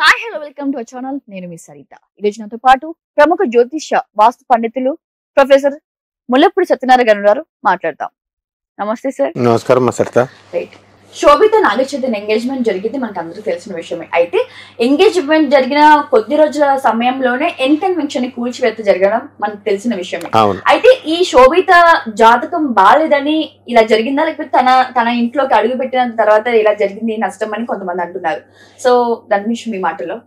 Hi hello welcome to our channel. నేను మీ సరిత. ఈ రోజు నాతో పాటు ప్రముఖ జ్యోతిష వాస్తు పండితులు ప్రొఫెసర్ ముల్లపూడి సత్యనారాయణ గారు ఉన్నారు. మాట్లాడతాం. నమస్తే సార్. నమస్కారం మా సరిత. రైట్. శోభిత నాగచైతన్య ఎంగేజ్మెంట్ జరిగింది, మనకు అందరూ తెలిసిన విషయమే. అయితే ఎంగేజ్మెంట్ జరిగిన కొద్ది రోజుల సమయంలోనే ఎన్కన్వెన్షన్ కూల్చివేత జరగడం మనకు తెలిసిన విషయమే. అయితే ఈ శోభిత జాతకం బాలేదని ఇలా జరిగిందా, లేకపోతే తన ఇంట్లోకి అడుగు పెట్టిన తర్వాత ఇలా జరిగింది నష్టం అని కొంతమంది అంటున్నారు. సో దాని విషయం మీ మాటలో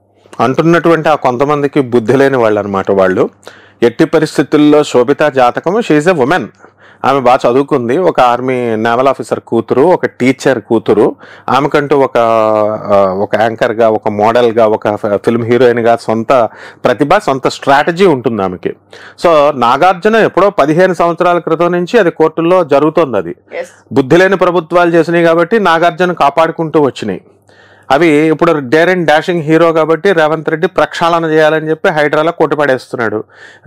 అంటున్నటువంటి ఆ కొంతమందికి బుద్ధి లేని వాళ్ళు అనమాట. వాళ్ళు ఎట్టి పరిస్థితుల్లో శోభిత జాతకం, షీఈ్ ఎ ఉమెన్, ఆమె బాగా చదువుకుంది, ఒక ఆర్మీ నేవల్ ఆఫీసర్ కూతురు, ఒక టీచర్ కూతురు, ఆమెకంటూ ఒక యాంకర్గా, ఒక మోడల్గా, ఒక ఫిల్మ్ హీరోయిన్గా సొంత ప్రతిభ, సొంత స్ట్రాటజీ ఉంటుంది ఆమెకి. సో నాగార్జున ఎప్పుడో 15 సంవత్సరాల క్రితం నుంచి అది కోర్టుల్లో జరుగుతోంది. అది బుద్ధి లేని ప్రభుత్వాలు చేసినాయి కాబట్టి నాగార్జున కాపాడుకుంటూ వచ్చినాయి. అవి ఇప్పుడు డేర్ అండ్ డాషింగ్ హీరో కాబట్టి రేవంత్ రెడ్డి ప్రక్షాళన చేయాలని చెప్పి హైడ్రాలో కొట్టుపడేస్తున్నాడు.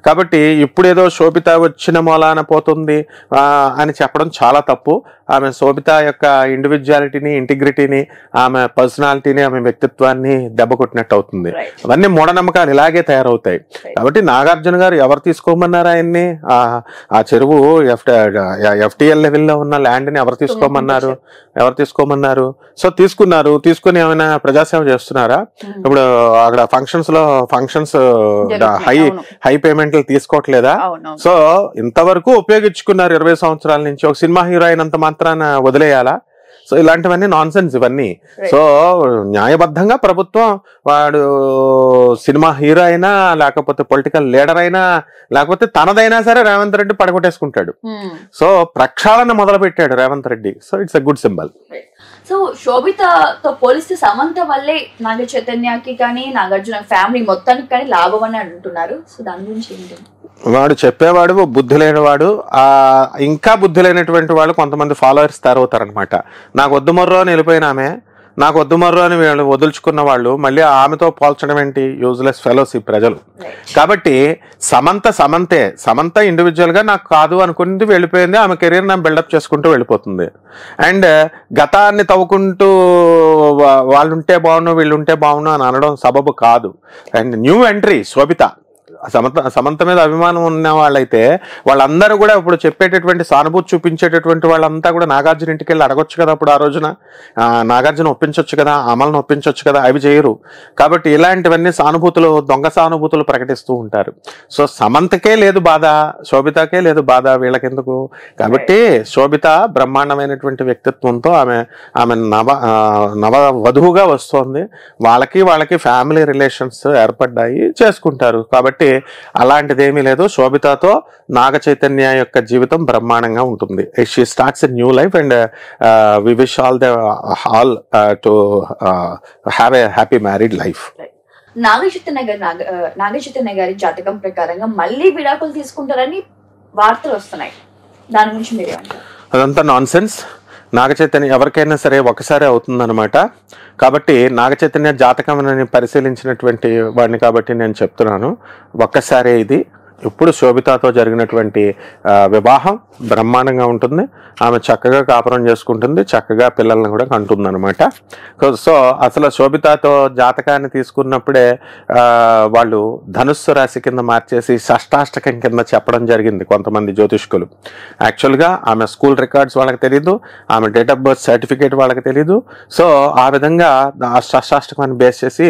కాబట్టి ఇప్పుడేదో శోభిత వచ్చిన మూలాన పోతుంది అని చెప్పడం చాలా తప్పు. ఆమె శోభిత యొక్క ఇండివిజువాలిటీని, ఇంటిగ్రిటీని, ఆమె పర్సనాలిటీని, ఆమె వ్యక్తిత్వాన్ని దెబ్బ కొట్టినట్టు అవుతుంది. అవన్నీ మూఢనమ్మకాలు ఇలాగే తయారవుతాయి. కాబట్టి నాగార్జున గారు ఎవరు తీసుకోమన్నారు ఆయన్ని? ఆ చెరువు FTL లెవెల్లో ఉన్న ల్యాండ్ని ఎవరు తీసుకోమన్నారు? సో తీసుకుని ఏమైనా ప్రజాసేవ చేస్తున్నారా? ఇప్పుడు అక్కడ ఫంక్షన్స్ హై పేమెంట్లు తీసుకోవట్లేదా? సో ఇంతవరకు ఉపయోగించుకున్నారు 20 సంవత్సరాల నుంచి. ఒక సినిమా హీరో అయినంత మాత్రాన వదిలేయాలా? సో ఇలాంటివన్నీ నాన్ సెన్స్ ఇవన్నీ. సో న్యాయబద్ధంగా ప్రభుత్వం వాడు సినిమా హీరో అయినా, లేకపోతే పొలిటికల్ లీడర్ అయినా, లేకపోతే తనదైనా సరే రేవంత్ రెడ్డి పడగొట్టేసుకుంటాడు. సో ప్రక్షాళన మొదలు పెట్టాడు Revanth Reddy. So it's a good symbol. So శోభితతో పోలిస్తే సమంత వల్లే నాగ చైతన్యకి కానీ నాగార్జున ఫ్యామిలీ మొత్తానికి కానీ లాభం అని అంటున్నారు. సో దాని గురించి ఏంటి? వాడు చెప్పేవాడు బుద్ధి లేనివాడు. ఇంకా బుద్ధి లేనటువంటి వాళ్ళు కొంతమంది ఫాలోవర్స్ తయారవుతారనమాట. నాకు వద్దు మర్రో అని వెళ్ళిపోయిన ఆమె, నాకు వద్దు మర్రో అని వీళ్ళు వదులుచుకున్న వాళ్ళు మళ్ళీ ఆమెతో పోల్చడం ఏంటి? యూజ్లెస్ ఫెలోస్ ఈ ప్రజలు. కాబట్టి సమంత ఇండివిజువల్గా నాకు కాదు అనుకుంది, వెళ్ళిపోయింది. ఆమె కెరీర్ నా బిల్డప్ చేసుకుంటూ వెళ్ళిపోతుంది. అండ్ గతాన్ని తవ్వుకుంటూ వాళ్ళుంటే బాగును, వీళ్ళుంటే బాగును అని అనడం సబబు కాదు. అండ్ న్యూ ఎంట్రీ శోభిత. సమంత మీద అభిమానం ఉన్న వాళ్ళైతే వాళ్ళందరూ కూడా ఇప్పుడు చెప్పేటటువంటి సానుభూతి చూపించేటటువంటి వాళ్ళంతా కూడా నాగార్జున ఇంటికి వెళ్ళి అడగొచ్చు కదా. అప్పుడు ఆ రోజున నాగార్జున ఒప్పించవచ్చు కదా, అమలను ఒప్పించవచ్చు కదా. అవి చేయరు. కాబట్టి ఇలాంటివన్నీ దొంగ సానుభూతులు ప్రకటిస్తూ ఉంటారు. సో సమంతకే లేదు బాధ, శోభితకే లేదు బాధ, వీళ్ళకెందుకు? కాబట్టి శోభిత బ్రహ్మాండమైనటువంటి వ్యక్తిత్వంతో ఆమె నవ వధువుగా వస్తోంది. వాళ్ళకి ఫ్యామిలీ రిలేషన్స్ ఏర్పడ్డాయి, చేసుకుంటారు. కాబట్టి అలాంటిదేమీ లేదు. శోభితతో నాగ చైతన్య యొక్క జీవితం బ్రహ్మాండంగా ఉంటుంది. She starts a new life and we wish all to have a happy married life. Naga Chaitanya గారి జాతకం ప్రకారంగా మళ్ళీ విడాకులు తీసుకుంటారని వార్తలు వస్తున్నాయి. దాని గురించి మీరేమంటారు? అదంతా నాన్ సెన్స్. నాగచైతన్య ఎవరికైనా సరే ఒకసారి అవుతుందన్నమాట. కాబట్టి నాగచైతన్య జాతకం పరిశీలించినటువంటి వాడిని కాబట్టి నేను చెప్తున్నాను, ఒక్కసారే ఇది. ఇప్పుడు శోభితతో జరిగినటువంటి వివాహం బ్రహ్మాండంగా ఉంటుంది. ఆమె చక్కగా కాపురం చేసుకుంటుంది, చక్కగా పిల్లల్ని కూడా కంటుంది అనమాట. సో అసలు శోభితతో జాతకాన్ని తీసుకున్నప్పుడే వాళ్ళు ధనుస్సు రాశి కింద మార్చేసి షష్టాష్టకం కింద చెప్పడం జరిగింది కొంతమంది జ్యోతిష్కులు. యాక్చువల్గా ఆమె స్కూల్ రికార్డ్స్ వాళ్ళకి తెలీదు, ఆమె డేట్ ఆఫ్ బర్త్ సర్టిఫికేట్ వాళ్ళకి తెలీదు. సో ఆ విధంగా షష్టాష్టకాన్ని బేస్ చేసి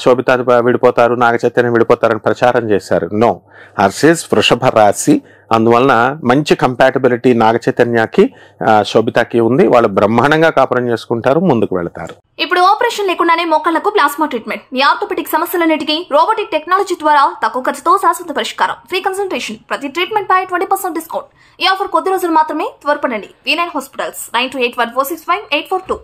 శోభిత విడిపోతారు, నాగచైతన్యం విడిపోతారని ప్రచారం చేశారు. నో, హర్షేస్ వృషభ రాశి, అందువలన మంచి కంపాటబిలిటీ నాగచైతన్యకి శోభితకి ఉంది. వాళ్ళు బ్రహ్మాండంగా కాపురం చేసుకుంటారు, ముందుకు వెళతారు. ఇప్పుడు ఆపరేషన్ లేకుండానే మోకాళ్లకు ప్లాస్మా ట్రీట్మెంట్, మీ ఆర్థోపెడిక్ సమస్యలన్నిటికీ రోబోటిక్ టెక్నాలజీ ద్వారా తక్కువ ఖర్చుతో శాశ్వత పరిష్కారం, ఫ్రీ కన్సల్టేషన్, ప్రతి ట్రీట్మెంట్ పై 20% డిస్కౌంట్. ఈ ఆఫర్ కొద్ది రోజులు మాత్రమే, త్వరపడండి. V9 hospitals 9281465842.